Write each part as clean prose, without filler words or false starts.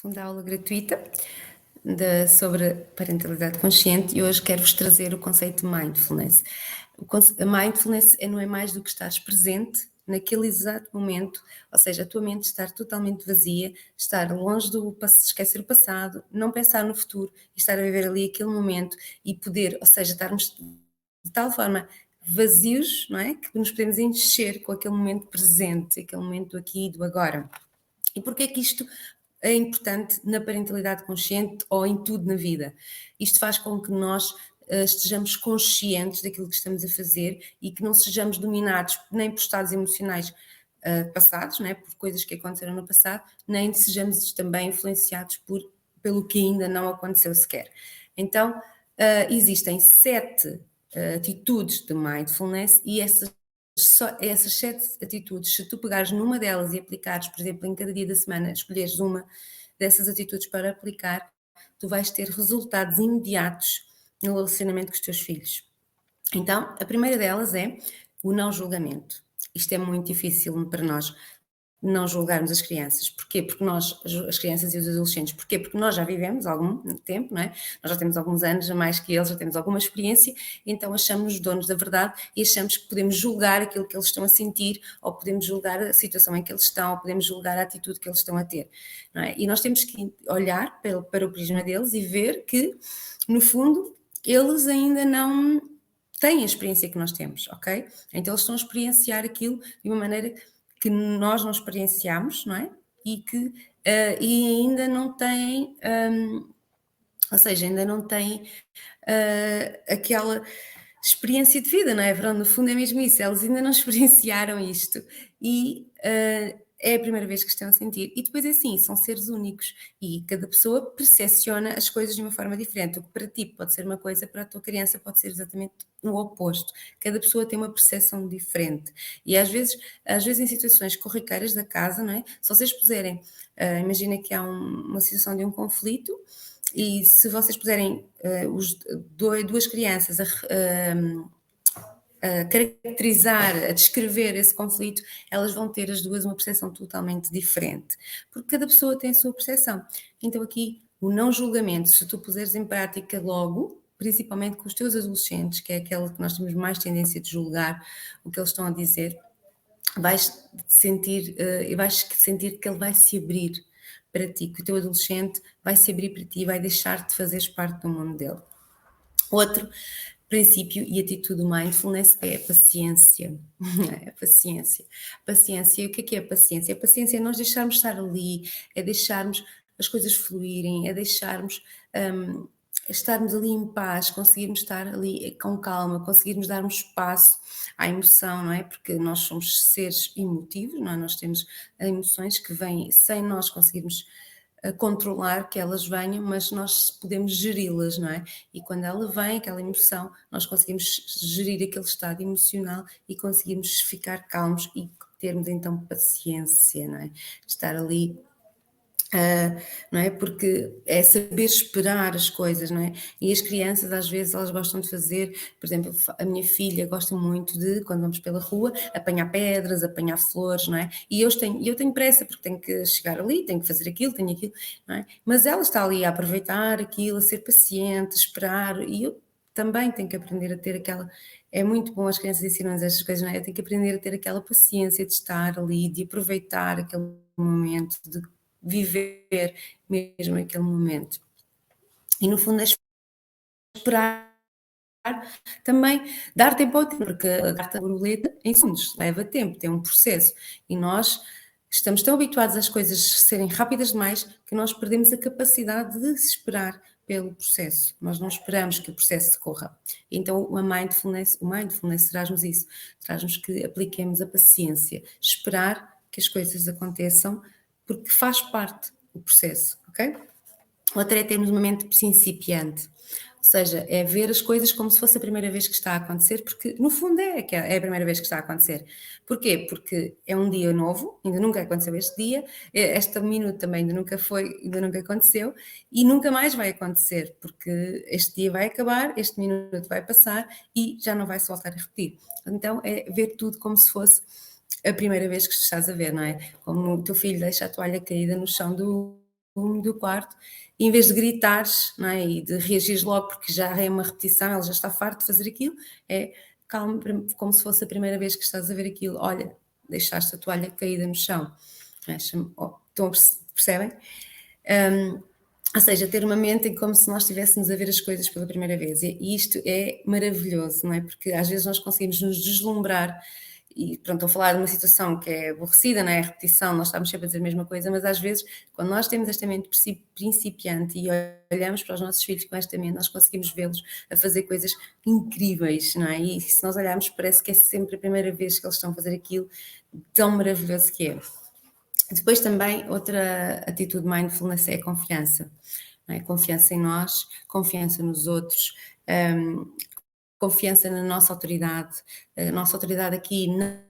segunda aula gratuita sobre parentalidade consciente e hoje quero-vos trazer o conceito de mindfulness. A mindfulness não é mais do que estares presente naquele exato momento, ou seja, a tua mente estar totalmente vazia, estar longe esquecer o passado, não pensar no futuro e estar a viver ali aquele momento e poder, ou seja, estarmos de tal forma vazios, não é? Que nos podemos encher com aquele momento presente, aquele momento do aqui e do agora. E porquê é que isto é importante na parentalidade consciente ou em tudo na vida? Isto faz com que nós estejamos conscientes daquilo que estamos a fazer e que não sejamos dominados nem por estados emocionais passados, né, por coisas que aconteceram no passado, nem sejamos também influenciados pelo que ainda não aconteceu sequer. Então, existem 7 atitudes de mindfulness e essas 7 atitudes, se tu pegares numa delas e aplicares, por exemplo, em cada dia da semana, escolheres uma dessas atitudes para aplicar, tu vais ter resultados imediatos no relacionamento com os teus filhos. Então, a primeira delas é o não julgamento. Isto é muito difícil para nós, não julgarmos as crianças. Porquê? Porque nós, as crianças e os adolescentes, porquê? Porque nós já vivemos algum tempo, não é? Nós já temos alguns anos a mais que eles, já temos alguma experiência, então achamos-nos donos da verdade e achamos que podemos julgar aquilo que eles estão a sentir, ou podemos julgar a situação em que eles estão, ou podemos julgar a atitude que eles estão a ter, não é? E nós temos que olhar para o prisma deles e ver que, no fundo, eles ainda não têm a experiência que nós temos, ok? Então eles estão a experienciar aquilo de uma maneira que nós não experienciamos, não é? E ainda não têm, ou seja, ainda não têm aquela experiência de vida, não é? Verão, no fundo é mesmo isso, eles ainda não experienciaram isto e é a primeira vez que estão a sentir. E depois é assim, são seres únicos e cada pessoa percepciona as coisas de uma forma diferente. O que para ti pode ser uma coisa, para a tua criança pode ser exatamente o oposto. Cada pessoa tem uma percepção diferente. E às vezes em situações corriqueiras da casa, não é? Se vocês puserem, imagina que há uma situação de um conflito, e se vocês puserem duas crianças a caracterizar, a descrever esse conflito, elas vão ter as duas uma percepção totalmente diferente, porque cada pessoa tem a sua percepção. Então aqui o não julgamento, se tu puseres em prática logo, principalmente com os teus adolescentes, que é aquele que nós temos mais tendência de julgar o que eles estão a dizer, vais sentir que ele vai se abrir para ti, que o teu adolescente vai se abrir para ti e vai deixar de fazeres parte do mundo dele. Outro princípio e atitude do mindfulness é a paciência. É a paciência. Paciência, o que é a paciência? A paciência é nós deixarmos estar ali, é deixarmos as coisas fluírem, é deixarmos estarmos ali em paz, conseguirmos estar ali com calma, conseguirmos dar um espaço à emoção, não é? Porque nós somos seres emotivos, não é? Nós temos emoções que vêm sem nós conseguirmos controlar que elas venham, mas nós podemos geri-las, não é? E quando ela vem, aquela emoção, nós conseguimos gerir aquele estado emocional e conseguimos ficar calmos e termos então paciência, não é? Estar ali não é? Porque é saber esperar as coisas, não é? E as crianças, às vezes, elas gostam de fazer, por exemplo, a minha filha gosta muito de, quando vamos pela rua, apanhar pedras, apanhar flores, não é? E eu tenho pressa, porque tenho que chegar ali, tenho que fazer aquilo, tenho aquilo, não é? Mas ela está ali a aproveitar aquilo, a ser paciente, a esperar, e eu também tenho que aprender a ter aquela. É muito bom as crianças ensinam-nos estas coisas, não é? Eu tenho que aprender a ter aquela paciência de estar ali, de aproveitar aquele momento, de viver mesmo aquele momento. E no fundo é esperar também, dar tempo ao tempo, porque a carta borboleta em segundos leva tempo, tem um processo. E nós estamos tão habituados às coisas serem rápidas demais que nós perdemos a capacidade de esperar pelo processo. Nós não esperamos que o processo decorra. Então o mindfulness traz-nos isso, traz-nos que apliquemos a paciência, esperar que as coisas aconteçam, porque faz parte do processo, ok? Outra é termos uma mente principiante, ou seja, é ver as coisas como se fosse a primeira vez que está a acontecer, porque no fundo que é a primeira vez que está a acontecer. Porquê? Porque é um dia novo, ainda nunca aconteceu este dia, este minuto também ainda nunca foi, ainda nunca aconteceu e nunca mais vai acontecer, porque este dia vai acabar, este minuto vai passar e já não vai se voltar a repetir. Então é ver tudo como se fosse a primeira vez que estás a ver, não é? Como o teu filho deixa a toalha caída no chão do quarto, e em vez de gritares, não é, e de reagires logo porque já é uma repetição, ele já está farto de fazer aquilo, é calma, como se fosse a primeira vez que estás a ver aquilo. Olha, deixaste a toalha caída no chão. É, estão percebem? Ou seja, ter uma mente em como se nós estivéssemos a ver as coisas pela primeira vez. E isto é maravilhoso, não é? Porque às vezes nós conseguimos nos deslumbrar e pronto, estou a falar de uma situação que é aborrecida, não é? A repetição, nós estamos sempre a dizer a mesma coisa, mas às vezes, quando nós temos esta mente principiante e olhamos para os nossos filhos com esta mente, nós conseguimos vê-los a fazer coisas incríveis, não é? E se nós olharmos, parece que é sempre a primeira vez que eles estão a fazer aquilo tão maravilhoso que é. Depois também, outra atitude mindfulness é a confiança. Não é? Confiança em nós, confiança nos outros, confiança na nossa autoridade. A nossa autoridade aqui não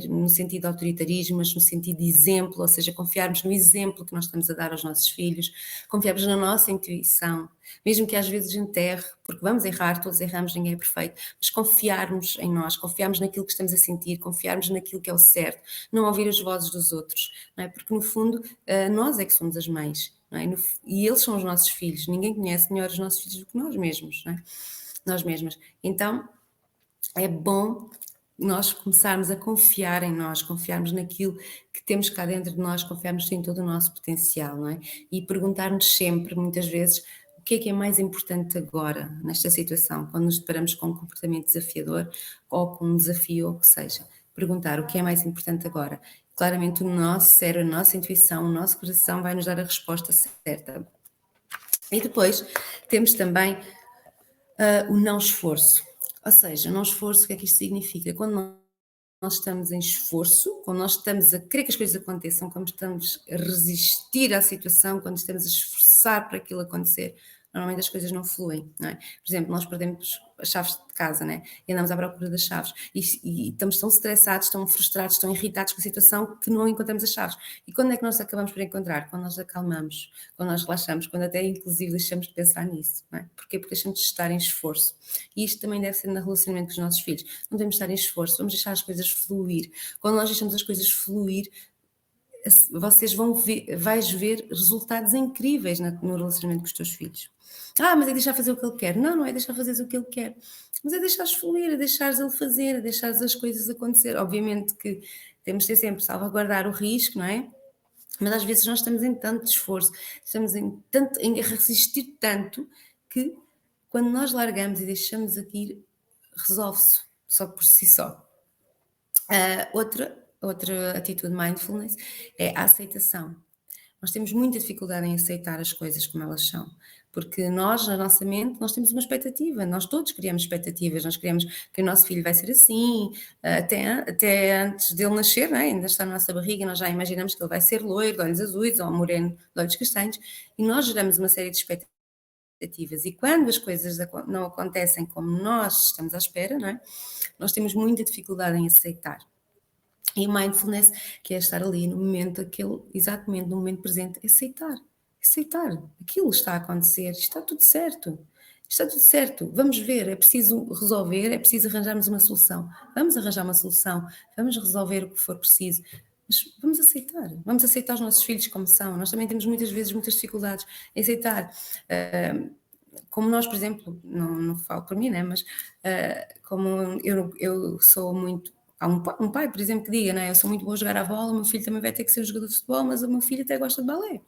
no sentido de autoritarismo, mas no sentido de exemplo, ou seja, confiarmos no exemplo que nós estamos a dar aos nossos filhos, confiarmos na nossa intuição, mesmo que às vezes a gente erre, porque vamos errar, todos erramos, ninguém é perfeito, mas confiarmos em nós, confiarmos naquilo que estamos a sentir, confiarmos naquilo que é o certo, não ouvir as vozes dos outros, não é? Porque no fundo nós é que somos as mães, não é? E eles são os nossos filhos, ninguém conhece melhor os nossos filhos do que nós mesmos, não é? Nós mesmas. Então, é bom nós começarmos a confiar em nós, confiarmos naquilo que temos cá dentro de nós, confiarmos em todo o nosso potencial, não é? E perguntarmos sempre, muitas vezes, o que é mais importante agora, nesta situação, quando nos deparamos com um comportamento desafiador ou com um desafio, ou o que seja. Perguntar o que é mais importante agora. Claramente o nosso cérebro, a nossa intuição, o nosso coração vai nos dar a resposta certa. E depois temos também o não esforço. Ou seja, não esforço, o que é que isto significa? Quando nós estamos em esforço, quando nós estamos a querer que as coisas aconteçam, quando estamos a resistir à situação, quando estamos a esforçar para aquilo acontecer, normalmente as coisas não fluem, não é? Por exemplo, nós perdemos as chaves de casa, né? E andamos à procura das chaves e estamos tão estressados, tão frustrados, tão irritados com a situação que não encontramos as chaves. E quando é que nós acabamos por encontrar? Quando nós acalmamos, quando nós relaxamos, quando até inclusive deixamos de pensar nisso, não é? Porquê? Porque deixamos de estar em esforço. E isto também deve ser no relacionamento com os nossos filhos. Não devemos estar em esforço, vamos deixar as coisas fluir. Quando nós deixamos as coisas fluir, vocês vais ver resultados incríveis no relacionamento com os teus filhos. Mas é deixar fazer o que ele quer. Não, não é deixar fazer o que ele quer. Mas é deixares fluir, é deixares ele fazer, é deixares as coisas acontecer. Obviamente que temos de ter sempre salvaguardar o risco, não é? Mas às vezes nós estamos em tanto esforço, estamos em resistir tanto, que quando nós largamos e deixamos aqui, resolve-se só por si só. Outra atitude mindfulness é a aceitação. Nós temos muita dificuldade em aceitar as coisas como elas são, porque nós, na nossa mente, nós temos uma expectativa, nós todos criamos expectativas, nós queremos que o nosso filho vai ser assim, até antes dele nascer, não é? Ainda está na nossa barriga, nós já imaginamos que ele vai ser loiro, de olhos azuis, ou moreno, de olhos castanhos, e nós geramos uma série de expectativas, e quando as coisas não acontecem como nós estamos à espera, não é? Nós temos muita dificuldade em aceitar. E mindfulness, que é estar ali no momento, exatamente no momento presente, aceitar, aquilo está a acontecer, está tudo certo, vamos ver, é preciso resolver, é preciso arranjarmos uma solução, vamos arranjar uma solução, vamos resolver o que for preciso, mas vamos aceitar os nossos filhos como são, nós também temos muitas vezes muitas dificuldades em aceitar, como nós, por exemplo, não falo por mim, né, mas como eu sou muito. Há um pai, por exemplo, que diga, eu sou muito boa a jogar a bola, o meu filho também vai ter que ser um jogador de futebol, mas o meu filho até gosta de balé.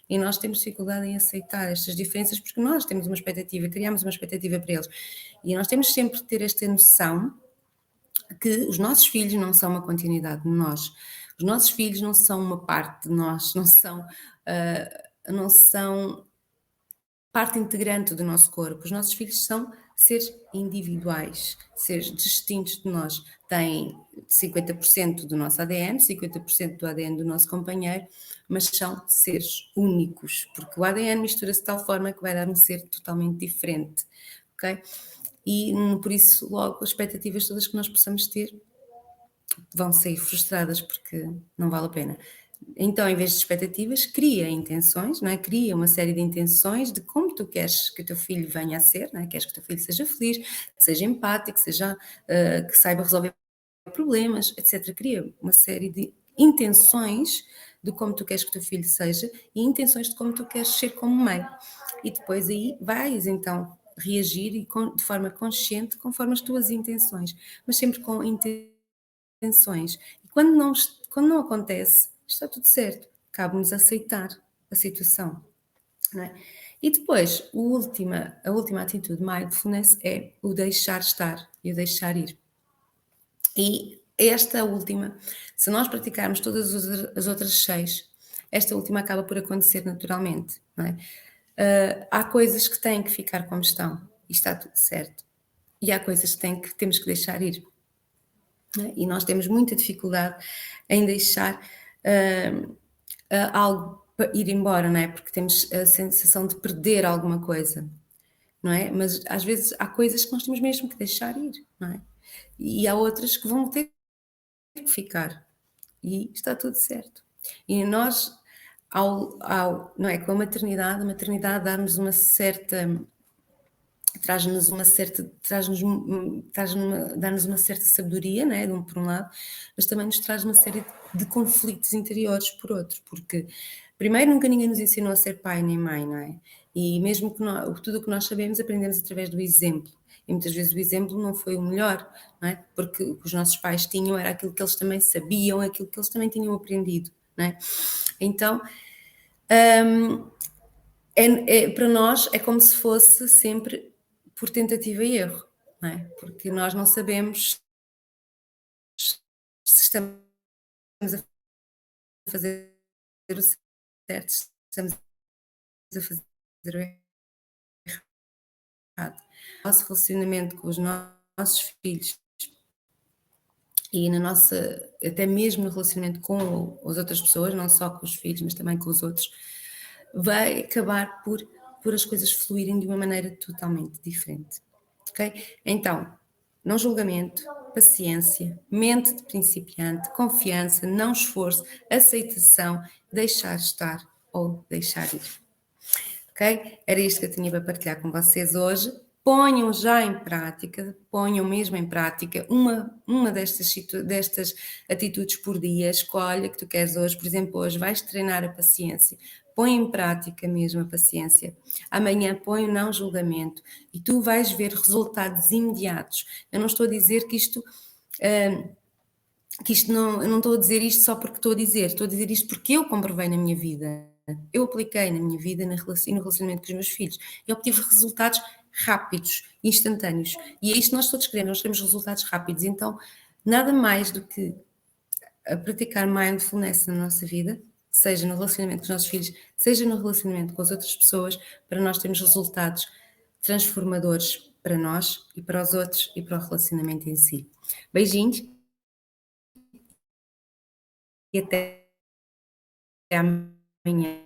E nós temos dificuldade em aceitar estas diferenças porque nós temos uma expectativa, criamos uma expectativa para eles. E nós temos sempre de ter esta noção que os nossos filhos não são uma continuidade de nós. Os nossos filhos não são uma parte de nós, não são parte integrante do nosso corpo. Os nossos filhos são seres individuais, seres distintos de nós. Têm 50% do nosso ADN, 50% do ADN do nosso companheiro, mas são seres únicos, porque o ADN mistura-se de tal forma que vai dar um ser totalmente diferente, ok? E por isso, logo, as expectativas todas que nós possamos ter vão sair frustradas porque não vale a pena. Então, em vez de expectativas, cria intenções, não é? Cria uma série de intenções de como tu queres que o teu filho venha a ser, não é? Queres que o teu filho seja feliz, que seja empático, que saiba resolver problemas, etc. Cria uma série de intenções de como tu queres que o teu filho seja e intenções de como tu queres ser como mãe. E depois aí vais então reagir de forma consciente conforme as tuas intenções, mas sempre com intenções. E quando não acontece, está tudo certo, cabe-nos aceitar a situação. Não é? E depois, a última atitude mindfulness é o deixar estar e o deixar ir. E esta última, se nós praticarmos todas as outras 6, esta última acaba por acontecer naturalmente. Não é? Há coisas que têm que ficar como estão e está tudo certo. E há coisas que temos que deixar ir. Não é? E nós temos muita dificuldade em deixar algo ir embora, não é? Porque temos a sensação de perder alguma coisa, não é? Mas às vezes há coisas que nós temos mesmo que deixar ir, não é? E há outras que vão ter que ficar e está tudo certo. E nós, não é? Com a maternidade dá-nos uma certa traz-nos uma certa dá-nos uma certa sabedoria, né, por um lado, mas também nos traz uma série de conflitos interiores por outro, porque primeiro nunca ninguém nos ensinou a ser pai nem mãe, não é? E mesmo que tudo o que nós sabemos aprendemos através do exemplo. E muitas vezes o exemplo não foi o melhor, não é? Porque o que os nossos pais tinham era aquilo que eles também sabiam, aquilo que eles também tinham aprendido, não é? Então, para nós é como se fosse sempre por tentativa e erro, não é? Porque nós não sabemos se estamos a fazer o certo, se estamos a fazer o errado. O nosso relacionamento com os nossos filhos e até mesmo no relacionamento com as outras pessoas, não só com os filhos, mas também com os outros, vai acabar por as coisas fluírem de uma maneira totalmente diferente. Ok? Então, não julgamento, paciência, mente de principiante, confiança, não esforço, aceitação, deixar estar ou deixar ir. Ok? Era isto que eu tinha para partilhar com vocês hoje. Ponham já em prática, ponham mesmo em prática uma destas atitudes por dia. Escolhe que tu queres hoje, por exemplo, hoje vais treinar a paciência. Põe em prática mesmo a paciência. Amanhã põe o não julgamento e tu vais ver resultados imediatos. Eu não estou a dizer eu não estou a dizer isto só porque estou a dizer isto porque eu comprovei na minha vida. Eu apliquei na minha vida e no relacionamento com os meus filhos e obtive resultados rápidos, instantâneos. E é isto que nós todos queremos, nós queremos resultados rápidos. Então, nada mais do que a praticar mindfulness na nossa vida, seja no relacionamento com os nossos filhos, seja no relacionamento com as outras pessoas, para nós termos resultados transformadores para nós e para os outros e para o relacionamento em si. Beijinhos e até amanhã.